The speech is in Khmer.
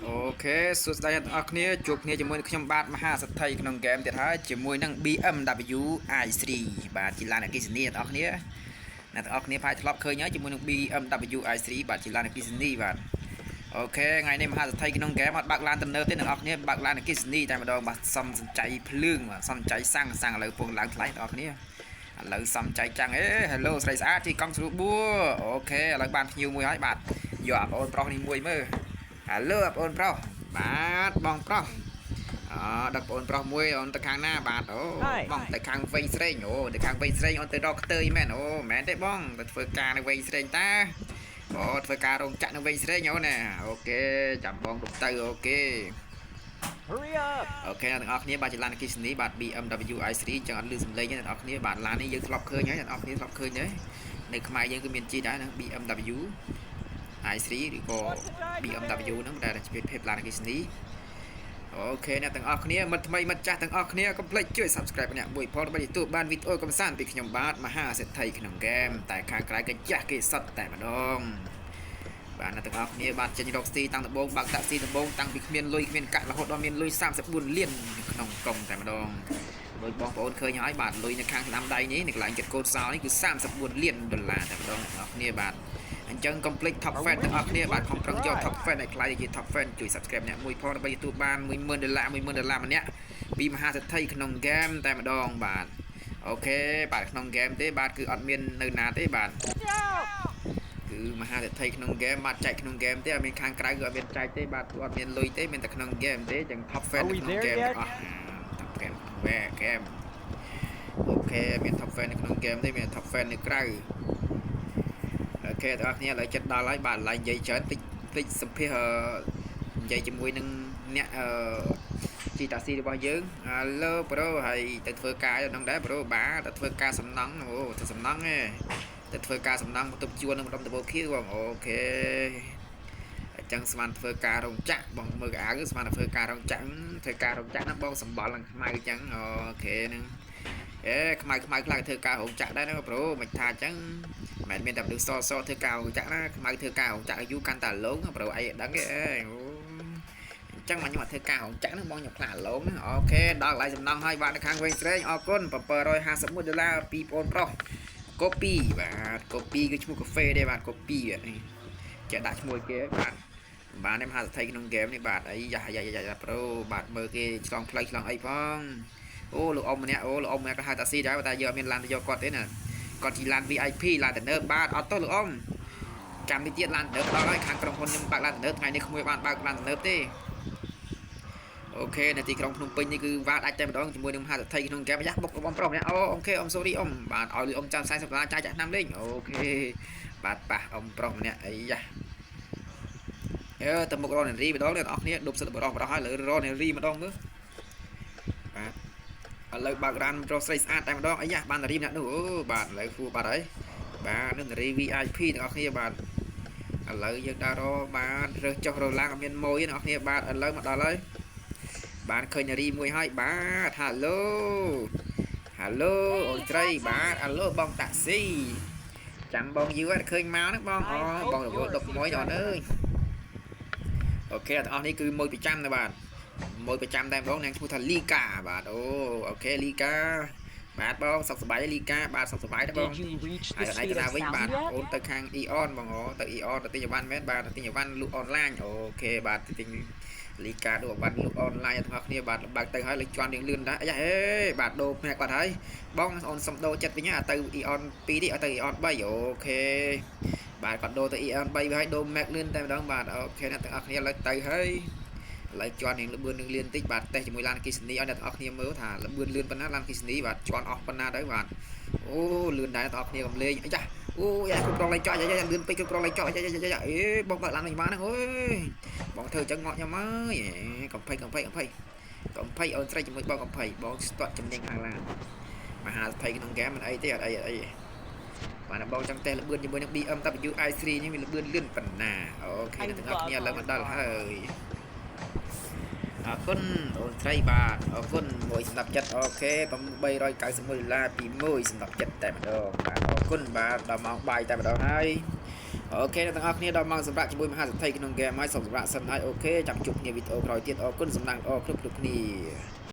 អូខេសួស្តីអ្នកទាំងអស់គ្នាជួបគ្នាជាមួយខ្ញុំបាទមហាសិទ្ធិក្នុងហ្គេមទៀតហើយជាមួយនឹង BMW i3 បាទជាឡានអគ្គិសនីអ្នកទាំងអស់គ្នាអ្នកទាំងអស់គ្នាផាយធ្លាប់ឃើញហើយជាមួយនឹង BMW i3 បាទជាឡានអគ្គិសនីបាទអូខេថ្ងៃនេះមហាសិទ្ធិក្នុងហ្គេមអត់បើកឡានទំនើបទេអ្នកទាំងអស់គ្នាបើកឡានអគ្គិសនីតែម្ដងបាទសំចៃភ្លើងបាទសំចៃសាំងឥឡូវពងឡើងថ្លៃអ្នកទាំងអស់គ្នាឥឡូវសំចៃចាំងhello ស្រីស្អាតទីកង់ស្រួលបួអូខេឥឡូវបានភ្ញៀវមួយហើយបាទយកបងប្អូនប្រុសនេះមួយមើល Hello បងប្អូនប្រុសបាទបងប្រុសដឹកបងប្អូនប្រុសមួយអូនទៅខាងណាបាទអូបងទៅខាងវែងស្រេងអូទៅខាងវែងស្រេងអូនទៅរកខ្ទើយមែនអូមែនទេបងទៅធ្វើការនៅវែងស្រេងតាអូធ្វើការរោងចក្រនៅវែងស្រេងអូនណាអូខេចាំបងទៅអូខេអូខេអ្នកទាំងអស់គ្នាបាទជាឡានអគ្គិសនីបាទ BMW i3 ចឹងអត់លឺសំឡេងទេអ្នកទាំងអស់គ្នាបាទឡាននេះយើងធ្លាប់ឃើញហើយអ្នកទាំងអស់គ្នាធ្លាប់ឃើញទេនៅខ្មែរយើងគឺមានជីដែរណា BMW i3 ឬក៏ BMW ហ្នឹងដែលជាភាពឡានអគ្គិសនីអូខេអ្នកទាំងអស់គ្នាមិត្តថ្មីមិត្តចាស់ទាំងអស់គ្នាកុំភ្លេចជួយ Subscribe ម្នាក់មួយផងដើម្បីទទួលបានវីដេអូកំសាន្តពីខ្ញុំបាទមហាសេដ្ឋីក្នុងហ្គេមតែខាងក្រៅក៏ចាស់គេសត្វតែម្ដងបាទអ្នកទាំងអស់គ្នាបាទចេញរកស៊ីតាំងដំបូងបើកតាក់ស៊ីដំបូងតាំងពីគ្មានលុយគ្មានកាក់រហូតដល់មានលុយ34លានក្នុងកុងតែម្ដងដោយបងប្អូនឃើញហើយបាទលុយនៅខាងស្ដាំដៃនេះនៅកន្លែងចិត្តកូនសោនេះគឺ34លានដុល្លារតែម្ដងអ្នកទាំងអស់គ្នាបាទអញ្ចឹង complete top fan ទាំងអស់គ្នាបាទខំប្រឹងយក top fan ឲ្យខ្លាយជា top fan ជួយ subscribe អ្នកមួយផងដើម្បីទទួលបាន$10000$10000ម្នាក់ពីមហាសេដ្ឋីក្នុង game តែម្ដងបាទអូខេបាទក្នុង game ទេបាទគឺអត់មាននៅណាទេបាទគឺមហាសេដ្ឋីក្នុង game បាទចែកក្នុង game ទេអត់មានខាងក្រៅគឺអត់មានចែកទេបាទគឺអត់មានលុយទេមានតែក្នុង game ទេអញ្ចឹង top fan ក្នុង game ទាំងអស់ top fan វែ game អូខេមាន top fan នៅក្នុង game ទេមាន top fan នៅក្រៅអូខេបងប្អូនគ្នាឥឡូវចិត្តដល់ហើយបាទឡើងនិយាយច្រើនតិចសម្ភាសនិយាយជាមួយនឹងអ្នកជីតាស៊ីរបស់យើង Hello bro ហើយទៅធ្វើការហ្នឹងដែរ bro បាទទៅធ្វើការសំណង់អូទៅសំណង់ឯងទៅធ្វើការសំណង់បន្ទប់ជួលនឹងម្ដុំដបូខៀវបងអូខេអញ្ចឹងស្មានធ្វើការរោងចក្របងមើលកៅស្មានធ្វើការរោងចក្រធ្វើការរោងចក្រណាបងសម្បល់ឡើងខ្មៅអញ្ចឹងអូខេហ្នឹងខ្មៅខ្លះធ្វើការរោងចក្រដែរណា bro មិនថាអញ្ចឹងមិនមែនតែមនុស្សសធ្វើការរោងចក្រណាខ្មៅធ្វើការរោងចក្រយូរកាន់តែឡង bro អីដឹងទេអូអញ្ចឹងមកខ្ញុំអត់ធ្វើការរោងចក្រហ្នឹងបងខ្ញុំខ្លាចឡងអូខេដល់កន្លែងសំណងហើយបាទនៅខាងវិញស្រេងអរគុណ$751ពីបងប្រុស copy បាទ copy គឺឈ្មោះកាហ្វេដែរបាទ copy នេះចេះដាក់ឈ្មោះគេបាទបានមហាសេដ្ឋីក្នុង game នេះបាទអីយ៉ាប្រូបាទមើលគេឆ្លងផ្លូវឆ្លងអីផងអូលោកអ៊ំម្នាក់លោកអ៊ំម្នាក់ក៏ហៅតាស៊ីដែរតែយើងអត់មានឡានទៅយកគាត់ទេណាគាត់ជីឡាន VIP ឡានទំនើបបាទអត់ទោះលោកអ៊ំចាំនេះទៀតឡានទំនើបដល់ហើយខាងក្រុមហ៊ុនខ្ញុំបើកឡានទំនើបថ្ងៃនេះក្មួយបានបើកឡានទំនើបទេអូខេនៅទីក្រុងភ្នំពេញនេះគឺវ៉ាដាច់តែម្ដងជាមួយនឹងមហាសេដ្ឋីក្នុង game យ៉ាបុកបងប្រុសម្នាក់អូខេអ៊ំ sorry អ៊ំបាទឲ្យលុយអ៊ំចាំ$40ចាយចាក់ឆ្នាំលេងអូខេបាទប៉ះអ៊ំប្រុសម្នាក់អីយ៉ាទៅមុខរ៉ូនេរីម្ដងអ្នកនរគ្នាដប់សិតបរោះហើយលើរ៉ូនេរីម្ដងមើលបាទឥឡូវបើករានប្រុសស្រីស្អាតតែម្ដងអីយ៉ាបានតារីម្នាក់នោះអូបាទឥឡូវគួរបាទហើយបាទនឹងតារី VIP ទាំងអស់គ្នាបាទឥឡូវយើងដើររបាទរើសចុះរឡើងអត់មានម៉ួយអ្នកនរគ្នាបាទឥឡូវមកដល់ហើយបានឃើញតារីមួយហើយបាទ Hello អូនស្រីបាទ Hello បងតាក់ស៊ីចាំបងយូរហើយឃើញមកហ្នឹងបងអូបងរវល់ដុកមួយដល់អើយអូខេទាំងអស់នេះគឺមួយប្រចាំណាបាទមួយប្រចាំតែម្ដងនាងឈ្មោះថាលីកាបាទអូខេលីកាបាទបងសុខសប្បាយលីកាបាទសុខសប្បាយទេបងហើយឯកណាវិញបាទអូនទៅខាង Eon បងអូទៅ Eon ទៅទិញអីវ៉ាន់មែនបាទទៅទិញអីវ៉ាន់លក់អនឡាញអូខេបាទទិញលីកាលក់អីវ៉ាន់លក់អនឡាញទាំងអស់គ្នាបាទបើកទៅហើយលេចជន់រៀងលឿនដែរអាយ៉ាអេបាទដូរភ្នាក់គាត់ហើយបងអូនសុំដូរចិត្តវិញទៅ Eon 2ទៀតឲ្យទៅ Eon 3អូខេបាទគាត់ដូរទៅ Eon 3វិញហើយដូរ Mac លឿនតែម្ដងបាទអូខេអ្នកទាំងអស់គ្នាឥឡូវទៅហើយឥឡូវជន់រៀងលឿននឹងលឿនតិចបាទតេស្តជាមួយឡានអគ្គិសនីឲ្យអ្នកទាំងអស់គ្នាមើលថាលឿនប៉ុណ្ណាឡានអគ្គិសនីបាទជន់អស់ប៉ុណ្ណាទៅបាទអូលឿនដែរអ្នកទាំងអស់គ្នាកុំលេងអាយ៉ាអូយ៉ាគ្រប់គ្រងលេងចោលយ៉ាលឿនពេកគ្រប់គ្រងលេងចោលយ៉ាអេបងបើកឡាននេះបានហ្នឹងអើយបងធ្វើចឹងងក់ខ្ញុំអើយកុំភ័យអូនស្រីជាមួយបងកុំភ័យបងស្ទាត់ជំនាញខាងឡានមហាសេដ្ឋីក្នុងហ្គេមមិនអីទេអត់អីបាទបងចង់តេស្តលឿនជាមួយនឹង BMW i3 នេះវាលឿនប៉ុណ្ណាអូខេអ្នកទាំងអស់គ្នាឥឡូវមកដល់ហើយអរគុណអូនស្រីបាទអរគុណមួយសម្រាប់ចិត្តអូខេ$391ពីមួយសម្រាប់ចិត្តតែម្ដងបាទអរគុណបាទដល់ម៉ោងបាយតែម្ដងហើយ អូខេអ្នកទាំងអស់គ្នាដល់មកសម្រាប់ជាមួយមហាសទ្ធិក្នុងហ្គេមហើយសូមសម្រាប់សិនហើយអូខេចាំជួបគ្នាវីដេអូក្រោយទៀតអរគុណសំណាងល្អគ្រប់គ្នា